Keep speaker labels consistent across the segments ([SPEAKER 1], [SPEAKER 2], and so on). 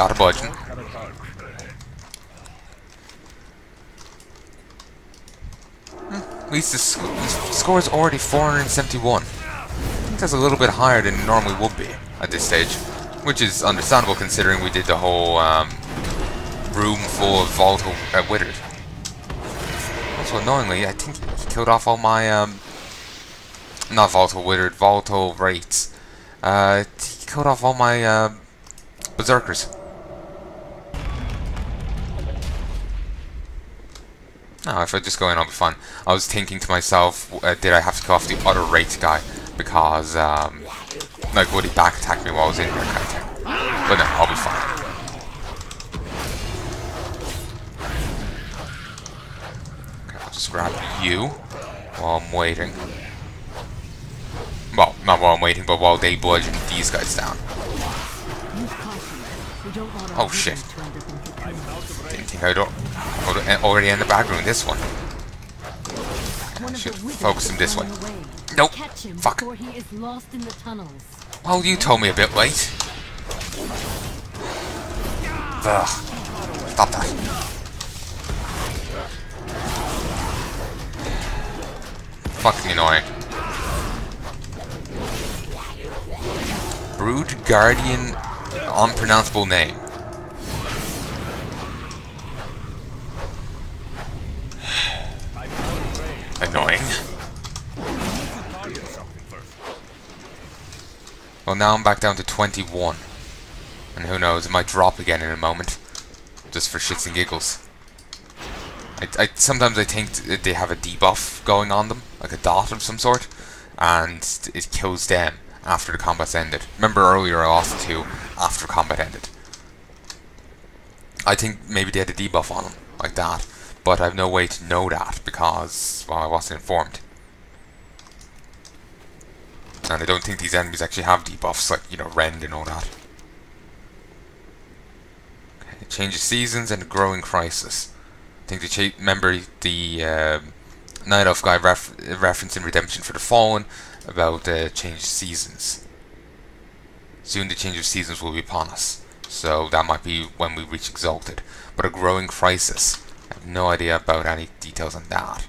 [SPEAKER 1] got a budging. At least the score is already 471. I think that's a little bit higher than it normally would be at this stage, which is understandable considering we did the whole room full of volatile withered. Also, annoyingly, I think he killed off all my not volatile withered, volatile wraiths. He killed off all my berserkers. No, if I just go in, I'll be fine. I was thinking to myself, did I have to kill off the other wraith guy because, like, would he back attack me while I was in there, kind of thing. But no, I'll be fine. Okay, I'll just grab you while I'm waiting. Well, not while I'm waiting, but while they bludgeon these guys down. Oh shit. Didn't think I'd already in the back room this one. I should focus him this way. Nope. Fuck. Well, you told me a bit late. Ugh. Stop that. Fucking annoying. Brood Guardian, unpronounceable name. Annoying. Well, now I'm back down to 21. And who knows, it might drop again in a moment. Just for shits and giggles. Sometimes I think they have a debuff going on them, like a dot of some sort, and it kills them after the combat's ended. Remember earlier I lost 2 after combat ended. I think maybe they had a debuff on them, like that. But I have no way to know that because, well, I wasn't informed. And I don't think these enemies actually have debuffs, like, you know, Rend and all that. Okay, change of seasons and a growing crisis. I think they remember the Night Elf guy reference in Redemption for the Fallen about change of seasons. Soon the change of seasons will be upon us. So that might be when we reach Exalted. But a growing crisis. I have no idea about any details on that.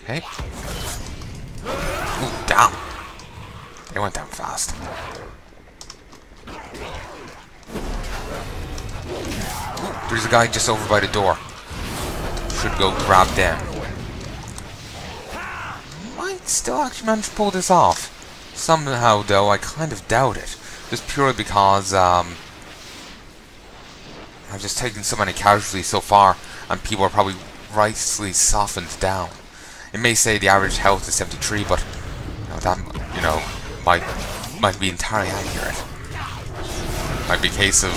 [SPEAKER 1] Okay. Ooh, down. They went down fast. Ooh, there's a guy just over by the door. Should go grab them. Might still actually manage to pull this off. Somehow, though, I kind of doubt it. Just purely because I've just taken so many casualties so far, and people are probably rightly softened down. It may say the average health is 73, but that might be entirely accurate. Might be a case of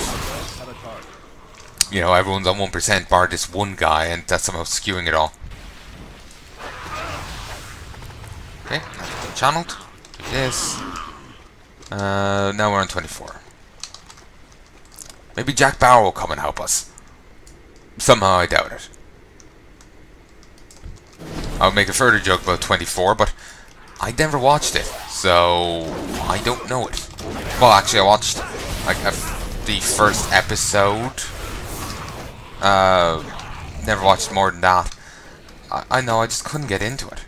[SPEAKER 1] everyone's on 1% bar this one guy, and that's somehow skewing it all. Okay, channeled. Do this. Now we're on 24. Maybe Jack Bauer will come and help us. Somehow I doubt it. I'll make a further joke about 24, but I never watched it, so I don't know it. Well, actually, I watched like the first episode. Never watched more than that. I know, I just couldn't get into it.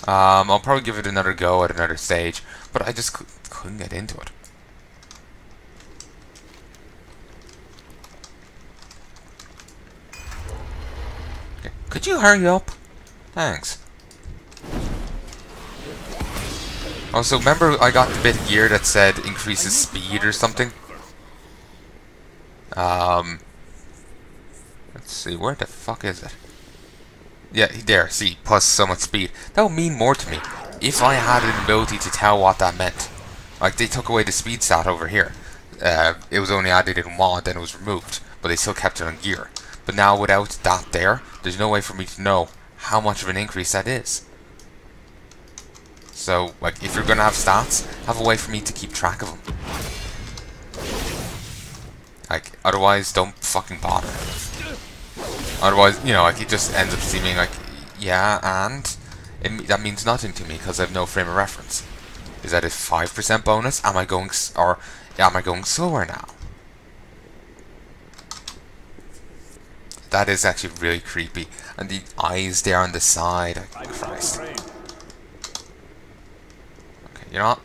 [SPEAKER 1] I'll probably give it another go at another stage, but I just couldn't get into it. Okay. Could you hurry up? Thanks. Also, remember I got the bit of gear that said increases speed or something? Let's see, where the fuck is it? Yeah, there, see, plus so much speed. That would mean more to me if I had an ability to tell what that meant. Like, they took away the speed stat over here. It was only added in WoD, then it was removed, but they still kept it on gear. But now without that there's no way for me to know how much of an increase that is. So, like, if you're gonna have stats, have a way for me to keep track of them. Like, otherwise, don't fucking bother. Otherwise, like, it just ends up seeming like Yeah, and that means nothing to me because I have no frame of reference. Is that a 5% bonus? Am I going am I going slower now? That is actually really creepy. And the eyes there on the side. Oh, Christ. Okay, you know what?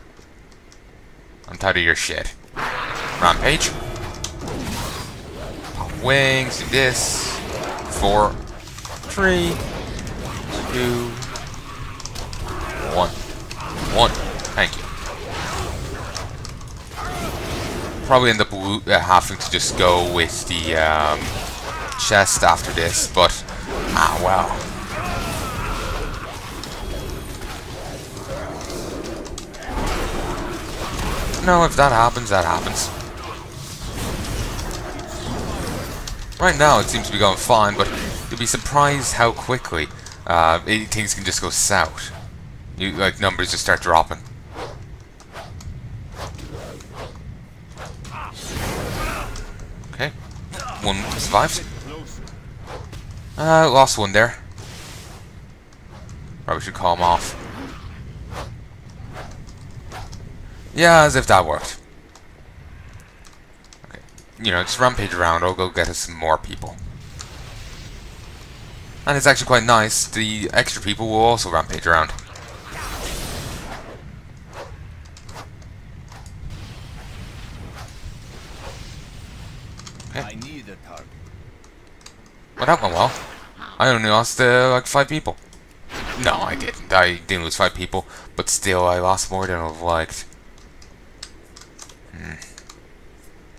[SPEAKER 1] I'm tired of your shit. Rampage. Pop wings. Do this. 4, 3, 2, 1. 1. Thank you. Probably end up having to just go with the chest after this, but well. No, if that happens, that happens. Right now, it seems to be going fine, but you'll be surprised how quickly things can just go south. Like numbers just start dropping. Okay, one survived. Lost one there. Probably should call him off. Yeah, as if that worked. Okay, you know, just rampage around. I'll go get us some more people. And it's actually quite nice. The extra people will also rampage around. Okay.
[SPEAKER 2] I need a target.
[SPEAKER 1] Well, that went well. I only lost like 5 people. No, I didn't. I didn't lose 5 people, but still, I lost more than I've liked.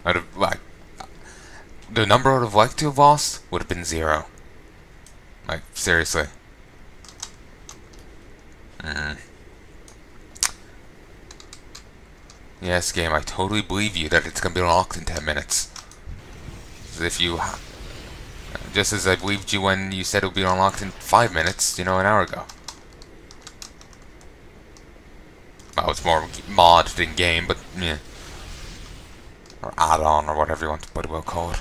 [SPEAKER 1] I'd have like the number I'd have liked to have lost would have been 0. Like seriously. Yes, game. I totally believe you that it's gonna be unlocked in 10 minutes. As if you. Just as I believed you when you said it would be unlocked in 5 minutes, you know, an hour ago. Well, it's more mod than game, but yeah. Or add-on, or whatever you want to put it, we'll call it.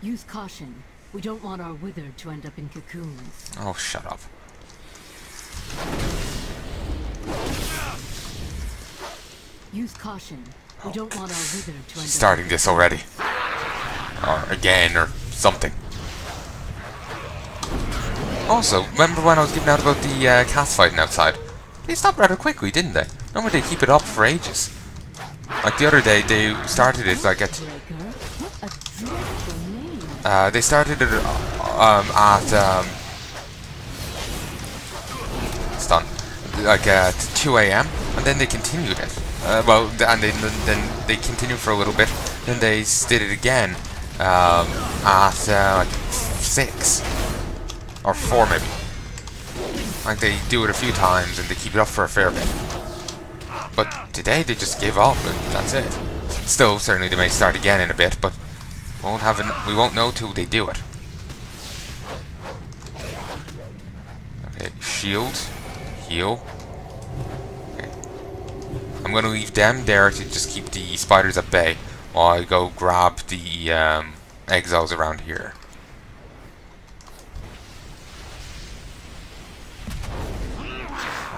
[SPEAKER 3] Use caution. We don't want our wither to end up in cocoons.
[SPEAKER 1] Oh, shut up.
[SPEAKER 3] Use caution. We don't want our wither to end
[SPEAKER 1] Starting
[SPEAKER 3] up in
[SPEAKER 1] this already. Or again, or something. Also, remember when I was giving out about the cats fighting outside? They stopped rather quickly, didn't they? Normally they keep it up for ages. Like the other day, they started it like at... they started it it's done. Like at 2 AM, and then they continued it. Well, and then they continued for a little bit, then they did it again at like 6 or 4 maybe. Like they do it a few times and they keep it up for a fair bit. But today they just gave up and that's it. Still, certainly they may start again in a bit, but we won't know till they do it. Okay, shield, heal. Okay. I'm gonna leave them there to just keep the spiders at bay while I go grab the exiles around here.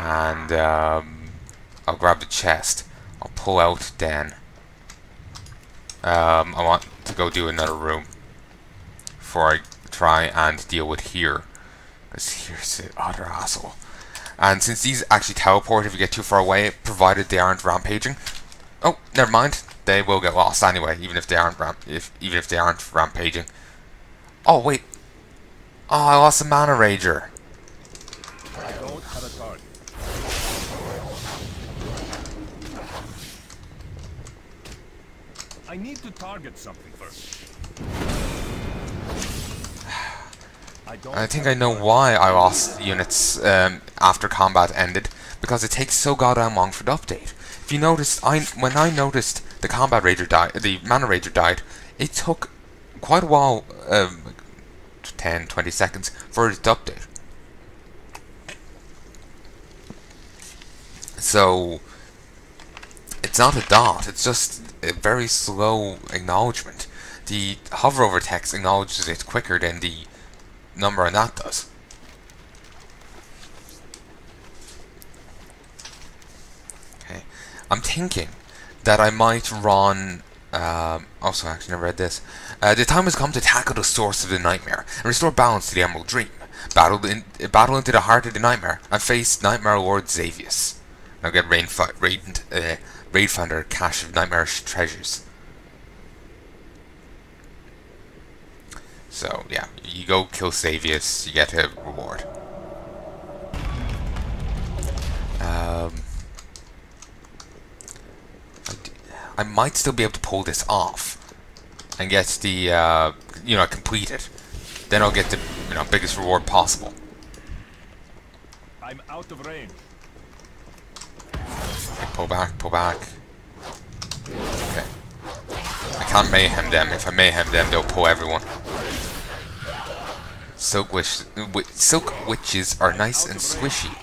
[SPEAKER 1] And I'll grab the chest. I'll pull out then. I want to go do another room before I try and deal with here. Because here's the other asshole. And since these actually teleport if you get too far away, provided they aren't rampaging. Oh, never mind. They will get lost anyway, even if they aren't rampaging. Oh wait. Oh, I lost a mana rager.
[SPEAKER 2] I don't have a target. I need to target something first.
[SPEAKER 1] I think I know why I lost units after combat ended, because it takes so goddamn long for the update. If you noticed, when I noticed the combat rager died, the mana rager died, it took quite a while, 10-20 seconds for it to update. So it's not a dot, it's just a very slow acknowledgement. The hover over text acknowledges it quicker than the number on that does. Okay, I'm thinking that I might run. Also, actually, never read this. The time has come to tackle the source of the nightmare and restore balance to the Emerald Dream. Battle into the heart of the nightmare and face Nightmare Lord Xavius. Now get Raid Finder cache of nightmarish treasures. So yeah, you go kill Xavius, you get a reward. I might still be able to pull this off and get the complete it. Then I'll get the biggest reward possible.
[SPEAKER 2] I'm out of range.
[SPEAKER 1] Okay, pull back. Okay. I can't mayhem them. If I mayhem them, they'll pull everyone. Silk witches are nice and squishy.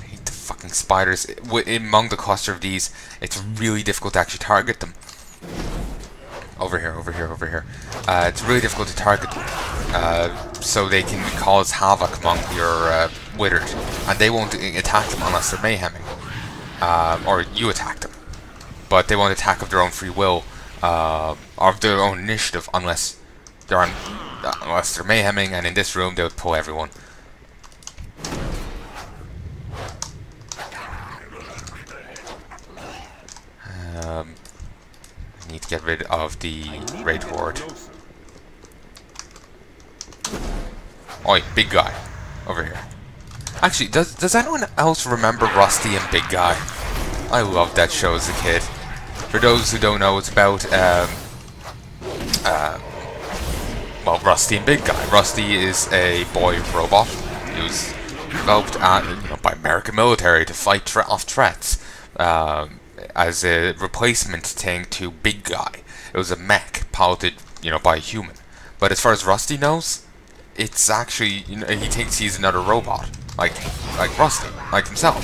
[SPEAKER 1] I hate the fucking spiders. Among the cluster of these, it's really difficult to actually target them. Over here. It's really difficult to target them. So they can cause havoc among your withered. And they won't attack them unless they're mayheming. Or you attack them. But they won't attack of their own free will. Or of their own initiative unless they're mayheming. And in this room they would pull everyone. I need to get rid of the raid horde. Oi, big guy. Over here. Actually, does anyone else remember Rusty and Big Guy? I loved that show as a kid. For those who don't know, it's about Rusty and Big Guy. Rusty is a boy robot. He was developed by American military to fight off threats. As a replacement thing to Big Guy. It was a mech piloted, by a human. But as far as Rusty knows, it's actually, he thinks he's another robot, like Rusty, like himself.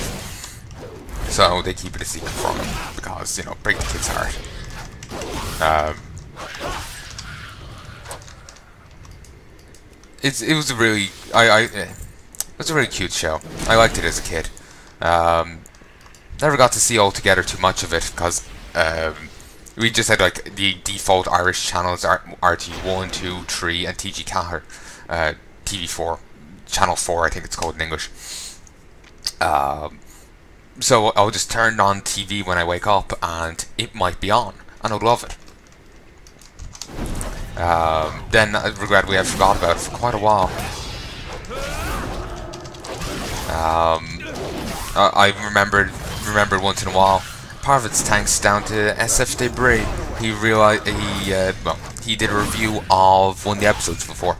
[SPEAKER 1] So they keep it a secret from him because, break the kid's heart. It was a really, it was a really cute show. I liked it as a kid. Never got to see altogether too much of it because we just had like the default Irish channels, RT1, 2, 3, and TG Cahir, TV4, Channel 4 I think it's called in English. So I'll just turn on TV when I wake up and it might be on and I'll love it. Then regrettably I forgot about it for quite a while. I remembered once in a while. Part of it's thanks down to SF Debris. He realized he did a review of one of the episodes before.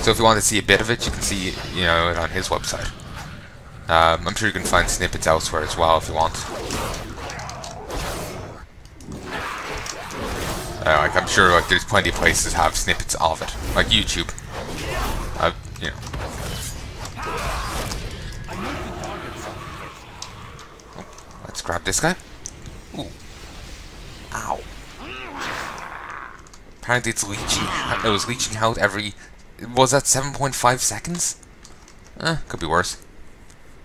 [SPEAKER 1] So if you want to see a bit of it, you can see it on his website. I'm sure you can find snippets elsewhere as well if you want. I'm sure there's plenty of places that have snippets of it, like YouTube. Let's grab this guy. Ooh. Ow. Apparently it's leeching. It was leeching out every. Was that 7.5 seconds? Could be worse.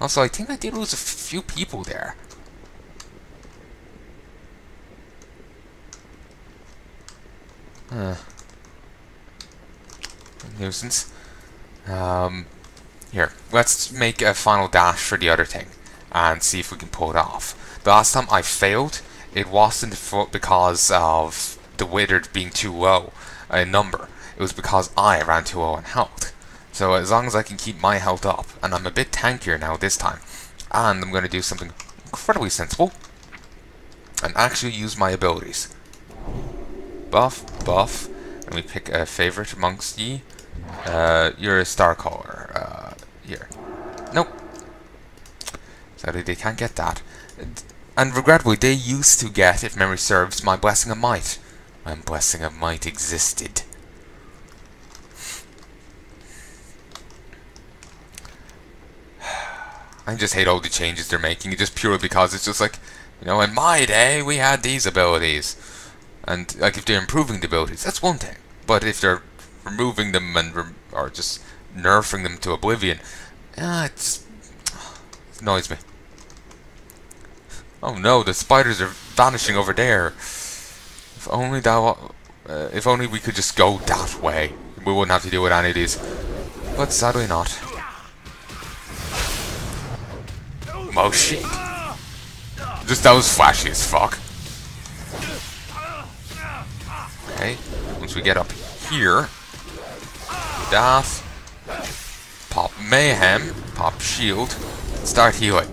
[SPEAKER 1] Also, I think I did lose a few people there. Nuisance. Here, let's make a final dash for the other thing and see if we can pull it off. The last time I failed, it wasn't because of the withered being too low in number. It was because I ran too low in health. So as long as I can keep my health up, and I'm a bit tankier now this time, and I'm going to do something incredibly sensible, and actually use my abilities. Buff, and we pick a favorite amongst ye. You're a star caller. Here. Nope. Sadly, they can't get that. And regrettably, they used to get, if memory serves, my Blessing of Might. My Blessing of Might existed. I just hate all the changes they're making, just purely because it's just like, in my day, we had these abilities. And like if they're improving the abilities, that's one thing. But if they're removing them and or just nerfing them to oblivion, it annoys me. Oh no, the spiders are vanishing over there. If only if only we could just go that way, we wouldn't have to deal with any of these. But sadly not. Oh shit! Just that was flashy as fuck. Okay, once we get up here, that, pop mayhem, pop shield, start healing.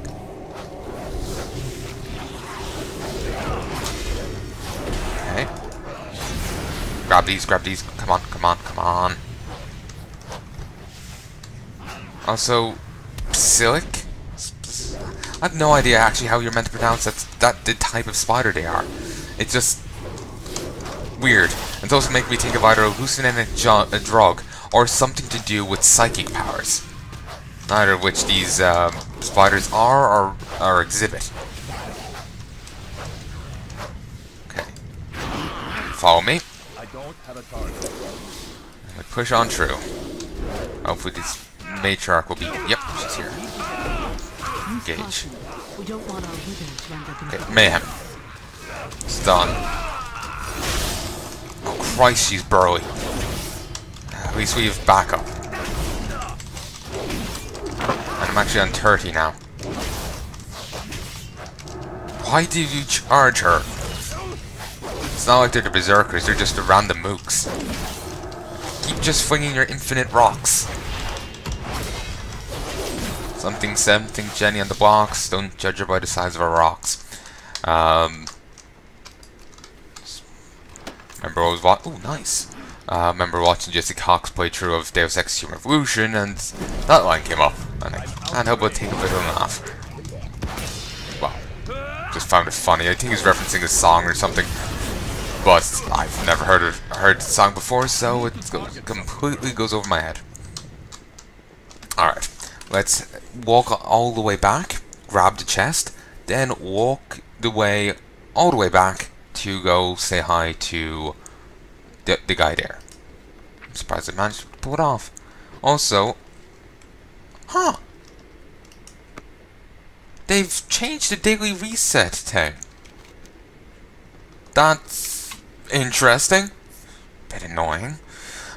[SPEAKER 1] Okay. Grab these, come on, come on, come on. Also, Psilic? I have no idea actually how you're meant to pronounce the type of spider they are. It's just weird. It's also making me think of either a hallucinogenic a drug or something to do with psychic powers. Neither of which these spiders are or exhibit. Okay. Follow me.
[SPEAKER 2] I don't have a target.
[SPEAKER 1] We push on through. Hopefully this matriarch will be... Yep, she's here. Engage.
[SPEAKER 3] We don't want our wither to end up in
[SPEAKER 1] Okay, mayhem. Stun. Oh Christ, she's burly. At least we have backup. And I'm actually on 30 now. Why did you charge her? It's not like they're the berserkers, they're just the random mooks. Keep just flinging your infinite rocks. Something, Jenny on the blocks. Don't judge her by the size of her rocks. Remember I was oh nice. Remember watching Jesse Cox playthrough of Deus Ex Human Revolution, and that line came up, and I can't help but take a bit of a laugh. Well, just found it funny. I think he's referencing a song or something, but I've never heard the song before, so it completely goes over my head. Alright, let's walk all the way back, grab the chest, then walk the way all the way back to go say hi to the guy there. I'm surprised I managed to pull it off. Also, they've changed the daily reset thing. That's interesting. Bit annoying.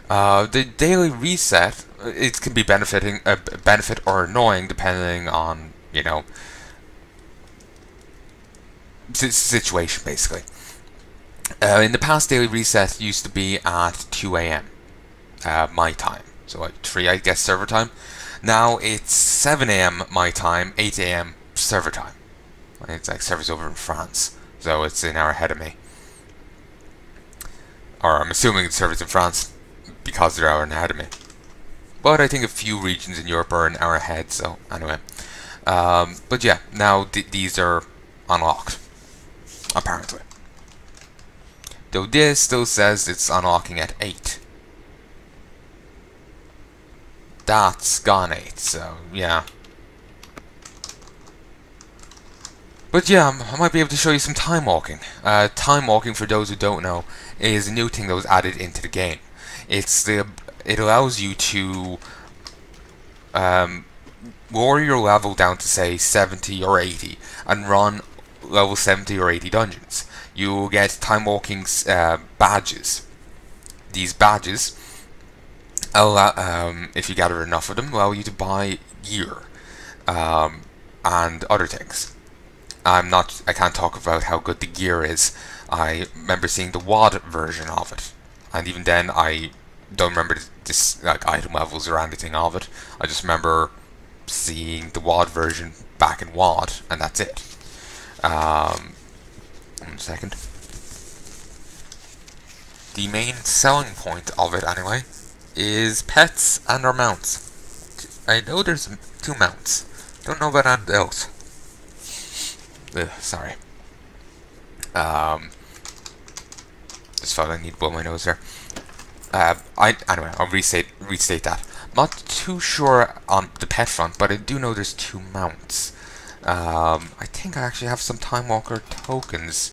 [SPEAKER 1] The daily reset, it can be benefit or annoying depending on, you know, situation basically. In the past, daily reset used to be at 2 AM, my time. So like 3, I guess, server time. Now it's 7 AM my time, 8 AM server time. It's like servers over in France, so it's an hour ahead of me. Or I'm assuming it's servers in France because they're an hour ahead of me. But I think a few regions in Europe are an hour ahead, so anyway. But yeah, now these are unlocked, apparently. Though this still says it's unlocking at 8. That's gone 8, so yeah. But yeah, I might be able to show you some time walking. Time walking, for those who don't know, is a new thing that was added into the game. It allows you to lower your level down to say 70 or 80 and run level 70 or 80 dungeons. You will get time walking badges. These badges allow, if you gather enough of them, allow you to buy gear and other things. I can't talk about how good the gear is. I remember seeing the WoD version of it, and even then I don't remember this like item levels or anything of it. I just remember seeing the WoD version back in WoD, and that's it. 1 second. The main selling point of it, anyway, is pets and our mounts. I know there's 2 mounts. Don't know about anything else. Sorry. Just felt I need to blow my nose there. Anyway, I'll restate that. Not too sure on the pet front, but I do know there's 2 mounts. I think I actually have some Time Walker tokens